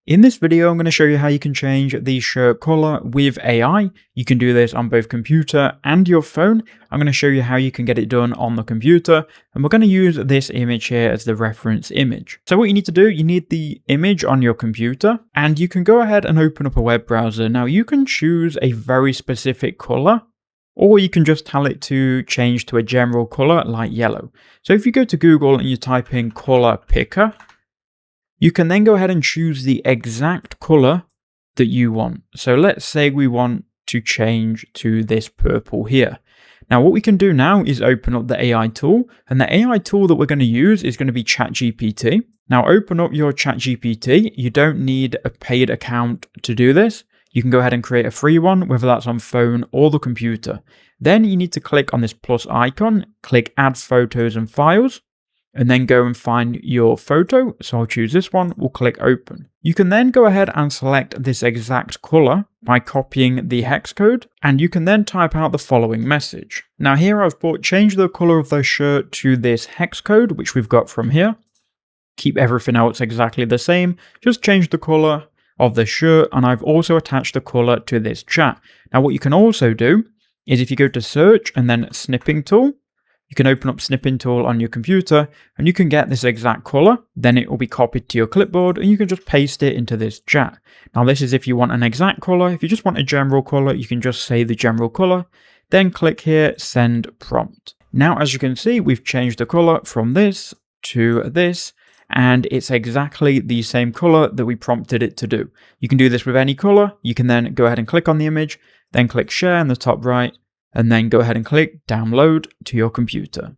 In this video, I'm going to show you how you can change the shirt color with AI. You can do this on both computer and your phone. I'm going to show you how you can get it done on the computer, and we're going to use this image here as the reference image. So what you need to do, you need the image on your computer, and you can go ahead and open up a web browser. Now you can choose a very specific color, or you can just tell it to change to a general color like yellow. So if you go to Google and you type in color picker, you can then go ahead and choose the exact color that you want. So let's say we want to change to this purple here. Now what we can do now is open up the AI tool, and the AI tool that we're going to use is going to be ChatGPT. Now open up your ChatGPT. You don't need a paid account to do this. You can go ahead and create a free one, whether that's on phone or the computer. Then you need to click on this plus icon, click add photos and files, and then go and find your photo. So I'll choose this one, we'll click open. You can then go ahead and select this exact color by copying the hex code, and you can then type out the following message. Now here I've put change the color of the shirt to this hex code, which we've got from here. Keep everything else exactly the same, just change the color of the shirt, and I've also attached the color to this chat. Now what you can also do is if you go to search and then snipping tool, you can open up snipping tool on your computer and you can get this exact color. Then it will be copied to your clipboard and you can just paste it into this chat. Now this is if you want an exact color. If you just want a general color, you can just say the general color, then click here, send prompt. Now, as you can see, we've changed the color from this to this, and it's exactly the same color that we prompted it to do. You can do this with any color. You can then go ahead and click on the image, then click share in the top right, and then go ahead and click download to your computer.